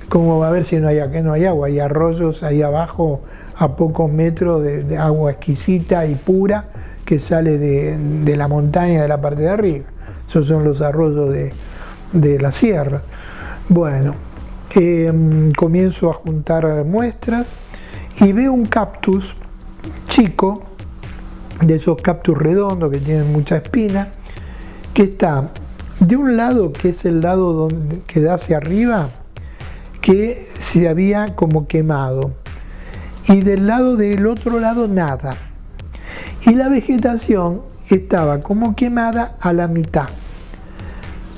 B: ¿cómo va a ver si no hay agua? Hay arroyos ahí abajo a pocos metros de agua exquisita y pura que sale de la montaña de la parte de arriba. Esos son los arroyos de la sierra. Bueno, comienzo a juntar muestras y veo un cactus chico, de esos cactus redondos que tienen mucha espina, que está de un lado, que es el lado que da hacia arriba, que se había como quemado, y del otro lado nada. Y la vegetación estaba como quemada a la mitad.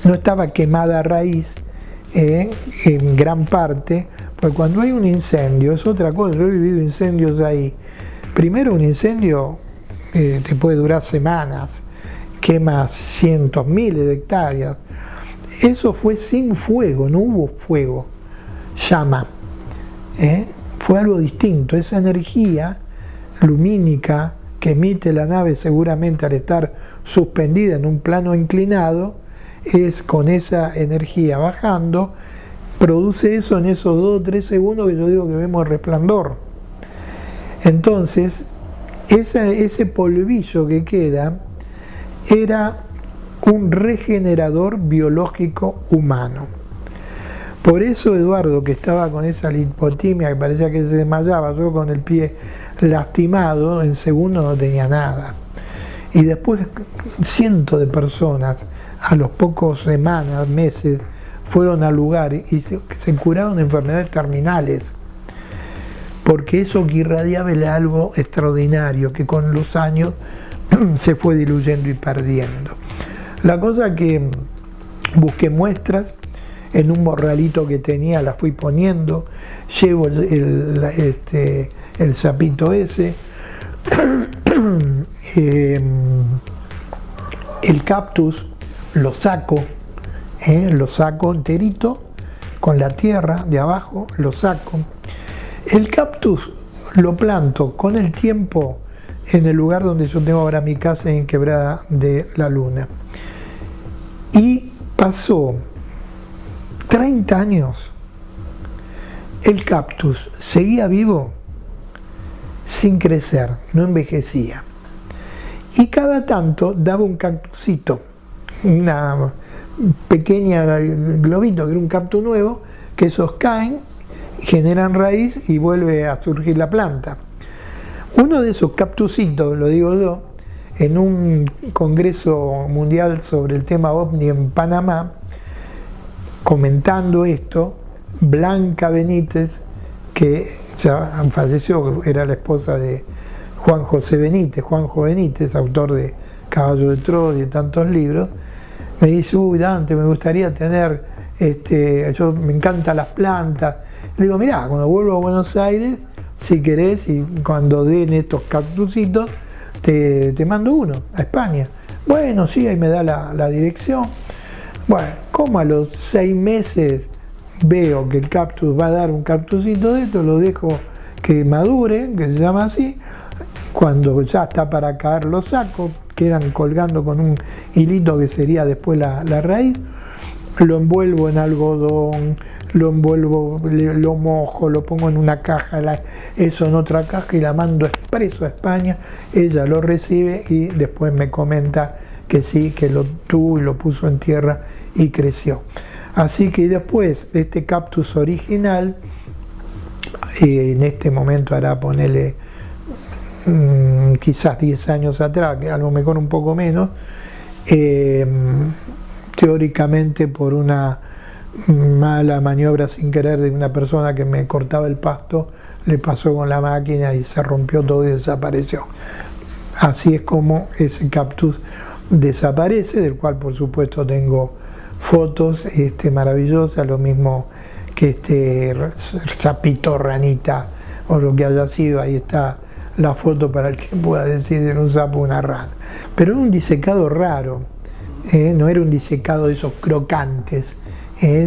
B: No estaba quemada a raíz en gran parte, porque cuando hay un incendio es otra cosa. Yo he vivido incendios ahí. Primero un incendio te puede durar semanas, quema cientos, miles de hectáreas. Eso fue sin fuego, no hubo fuego, llama. Fue algo distinto. Esa energía lumínica que emite la nave seguramente al estar suspendida en un plano inclinado, es con esa energía bajando, produce eso en esos 2 o 3 segundos que yo digo que vemos el resplandor. Entonces, ese polvillo que queda era un regenerador biológico humano. Por eso Eduardo, que estaba con esa lipotimia que parecía que se desmayaba, yo con el pie lastimado, en segundos no tenía nada. Y después cientos de personas, a los pocos semanas, meses, fueron al lugar y se curaron de enfermedades terminales. Porque eso que irradiaba era algo extraordinario, que con los años se fue diluyendo y perdiendo. La cosa que busqué muestras, en un morralito que tenía la fui poniendo, llevo el sapito ese, el cactus, lo saco, lo saco enterito, con la tierra de abajo, lo saco. El cactus lo planto con el tiempo en el lugar donde yo tengo ahora mi casa, en Quebrada de la Luna. Y pasó 30 años, el cactus seguía vivo sin crecer, no envejecía. Y cada tanto daba un cactusito, una pequeña globito, que era un cactus nuevo, que esos caen, generan raíz y vuelve a surgir la planta. Uno de esos cactusitos, lo digo yo, en un congreso mundial sobre el tema OVNI en Panamá, comentando esto, Blanca Benítez, que ya falleció, era la esposa de Juan José Benítez, Juanjo Benítez, autor de Caballo de Troya y de tantos libros, me dice: uy, Dante, me gustaría tener, yo me encantan las plantas. Le digo: mirá, cuando vuelvo a Buenos Aires, si querés, y cuando den estos cactusitos, te mando uno a España. Bueno, sí, ahí me da la dirección. Bueno, como a los 6 meses veo que el cactus va a dar un cactusito de esto, lo dejo que madure, que se llama así. Cuando ya está para caer, lo saco, quedan colgando con un hilito que sería después la raíz, lo envuelvo en algodón, lo envuelvo, lo mojo, lo pongo en una caja, eso en otra caja, y la mando expreso a España. Ella lo recibe y después me comenta que sí, que lo tuvo y lo puso en tierra y creció. Así que después de este cactus original, en este momento hará, ponerle quizás 10 años atrás, que a lo mejor un poco menos, teóricamente por una mala maniobra sin querer de una persona que me cortaba el pasto, le pasó con la máquina y se rompió todo y desapareció. Así es como ese cactus desaparece, del cual por supuesto tengo fotos maravillosas, lo mismo que este sapito, ranita o lo que haya sido. Ahí está la foto para el que pueda decir era un sapo o una rana. Pero era un disecado raro, no era un disecado de esos crocantes,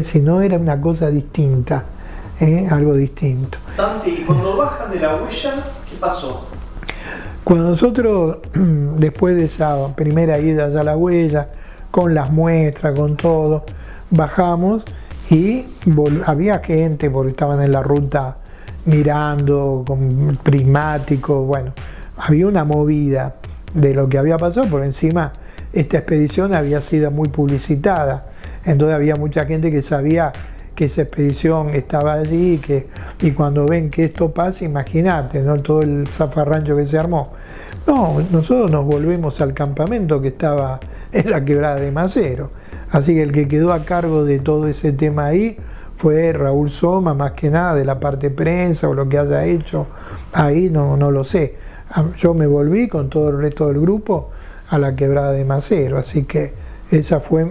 B: sino era una cosa distinta, algo distinto.
A: Dante, y cuando bajan de la huella, ¿qué pasó?
B: Cuando nosotros, después de esa primera ida allá a la huella, con las muestras, con todo, bajamos y había gente, porque estaban en la ruta mirando con prismáticos, bueno, había una movida de lo que había pasado, por encima esta expedición había sido muy publicitada, entonces había mucha gente que sabía que esa expedición estaba allí, y cuando ven que esto pasa, imagínate, ¿no?, todo el zafarrancho que se armó. No, nosotros nos volvemos al campamento que estaba en la Quebrada de Macero, así que el que quedó a cargo de todo ese tema ahí fue Raúl Soma, más que nada de la parte prensa o lo que haya hecho ahí, no lo sé. Yo me volví con todo el resto del grupo a la Quebrada de Macero, así que esa fue.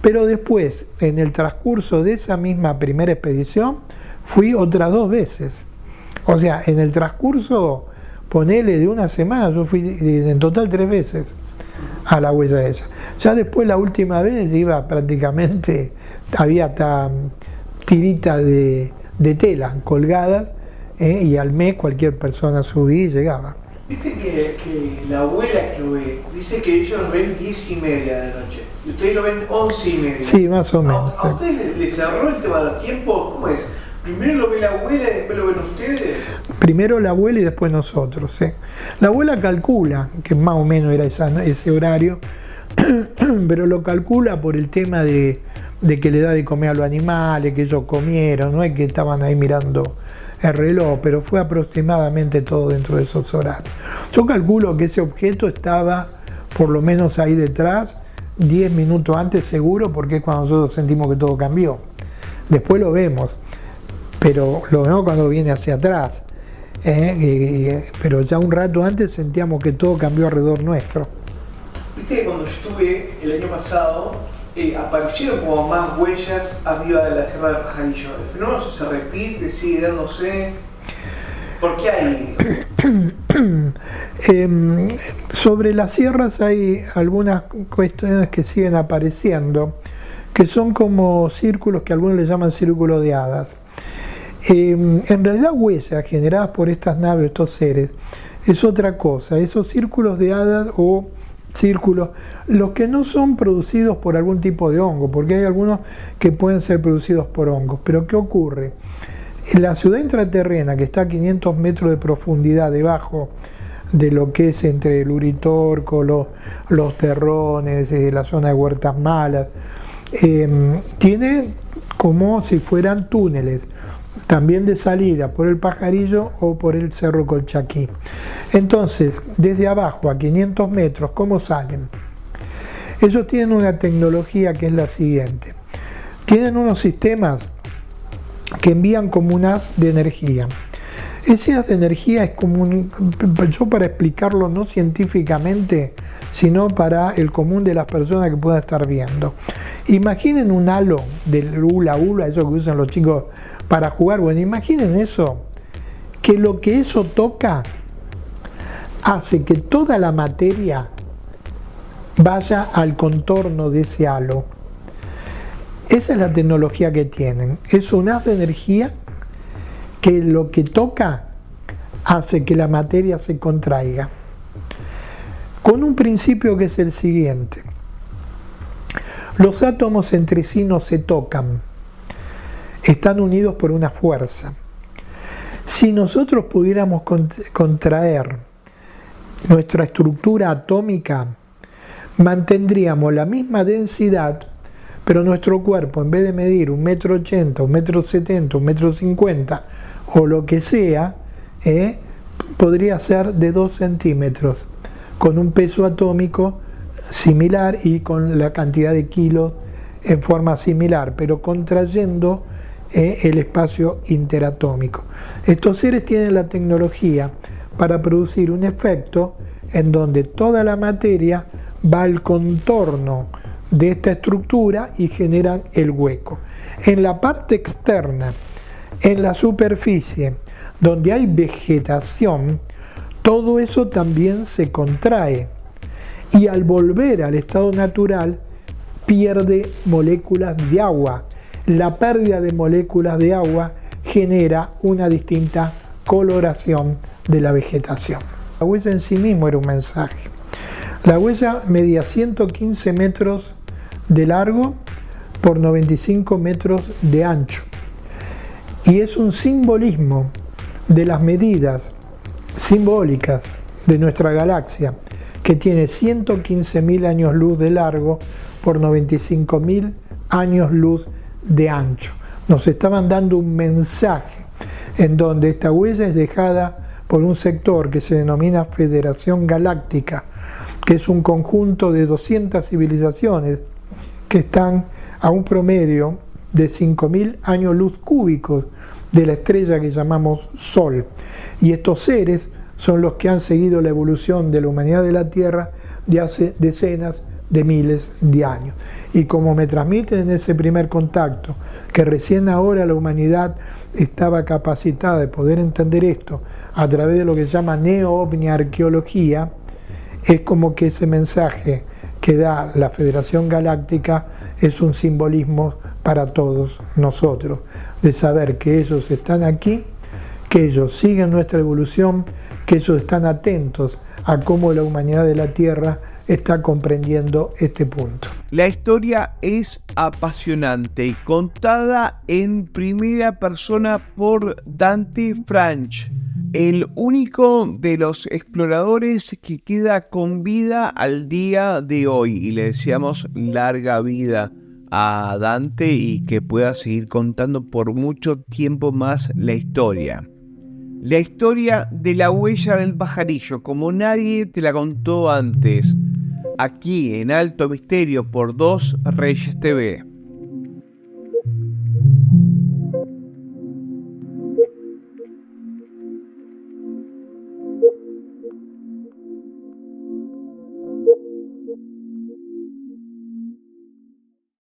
B: Pero después, en el transcurso de esa misma primera expedición, fui otras 2 veces. O sea, en el transcurso, ponele de una semana, yo fui en total 3 veces a la huella esa. Ya después, la última vez, iba prácticamente, había hasta tiritas de tela colgadas, y al mes cualquier persona subía y llegaba.
A: Viste que la abuela que lo ve, dice que ellos lo ven 10:30 de la noche, y ustedes lo ven 11:30.
B: Sí, más o menos.
A: ¿A ustedes les cerró el tema de los tiempos? ¿Cómo es? ¿Primero lo ve la abuela y después lo ven ustedes?
B: Primero la abuela y después nosotros, sí. La abuela calcula, que más o menos era ese horario, pero lo calcula por el tema de que le da de comer a los animales, que ellos comieron, no es que estaban ahí mirando el reloj, pero fue aproximadamente todo dentro de esos horarios. Yo calculo que ese objeto estaba por lo menos ahí detrás 10 minutos antes seguro, porque es cuando nosotros sentimos que todo cambió. Después lo vemos, pero lo vemos cuando viene hacia atrás, pero ya un rato antes sentíamos que todo cambió alrededor nuestro.
A: Viste que cuando yo estuve el año pasado, aparecieron como más huellas arriba de la Sierra del Pajarillo. El fenómeno se repite, sigue dándose. ¿Por qué hay?
B: Sobre las sierras hay algunas cuestiones que siguen apareciendo, que son como círculos que algunos le llaman círculos de hadas. En realidad huellas generadas por estas naves, estos seres, es otra cosa. Esos círculos de hadas o círculos, los que no son producidos por algún tipo de hongo, porque hay algunos que pueden ser producidos por hongos. Pero ¿qué ocurre? La ciudad intraterrena, que está a 500 metros de profundidad debajo de lo que es entre el Uritorco, los terrones, la zona de Huertas Malas, tiene como si fueran túneles, también de salida por el Pajarillo o por el Cerro Colchaquí. Entonces, desde abajo a 500 metros, ¿cómo salen? Ellos tienen una tecnología que es la siguiente. Tienen unos sistemas que envían como un haz de energía. Ese haz de energía es como yo para explicarlo no científicamente, sino para el común de las personas que puedan estar viendo. Imaginen un halo del hula hula, eso que usan los chicos para jugar. Bueno, imaginen eso, que lo que eso toca hace que toda la materia vaya al contorno de ese halo. Esa es la tecnología que tienen. Es un haz de energía que lo que toca hace que la materia se contraiga. Con un principio que es el siguiente. Los átomos entre sí no se tocan. Están unidos por una fuerza. Si nosotros pudiéramos contraer nuestra estructura atómica, mantendríamos la misma densidad, pero nuestro cuerpo, en vez de medir 1,80 m, 1,70 m, 1,50 m o lo que sea, podría ser de 2 centímetros, con un peso atómico similar y con la cantidad de kilos en forma similar, pero contrayendo el espacio interatómico. Estos seres tienen la tecnología para producir un efecto en donde toda la materia va al contorno de esta estructura y generan el hueco. En la parte externa, en la superficie, donde hay vegetación, todo eso también se contrae y al volver al estado natural pierde moléculas de agua. La pérdida de moléculas de agua genera una distinta coloración de la vegetación. La huella en sí mismo era un mensaje. La huella medía 115 metros de largo por 95 metros de ancho y es un simbolismo de las medidas simbólicas de nuestra galaxia, que tiene 115.000 años luz de largo por 95.000 años luz de ancho. Nos estaban dando un mensaje en donde esta huella es dejada por un sector que se denomina Federación Galáctica, que es un conjunto de 200 civilizaciones que están a un promedio de 5.000 años luz cúbicos de la estrella que llamamos Sol. Y estos seres son los que han seguido la evolución de la humanidad de la Tierra de hace decenas de miles de años. Y como me transmiten en ese primer contacto, que recién ahora la humanidad estaba capacitada de poder entender esto a través de lo que se llama neo-ovni arqueología, es como que ese mensaje que da la Federación Galáctica es un simbolismo para todos nosotros, de saber que ellos están aquí, que ellos siguen nuestra evolución, que ellos están atentos a cómo la humanidad de la Tierra está comprendiendo este punto.
A: La historia es apasionante y contada en primera persona por Dante Franch, el único de los exploradores que queda con vida al día de hoy, y le deseamos larga vida a Dante y que pueda seguir contando por mucho tiempo más la historia. La historia de la huella del pajarillo, como nadie te la contó antes, aquí en Alto Misterio por Dos Reyes TV.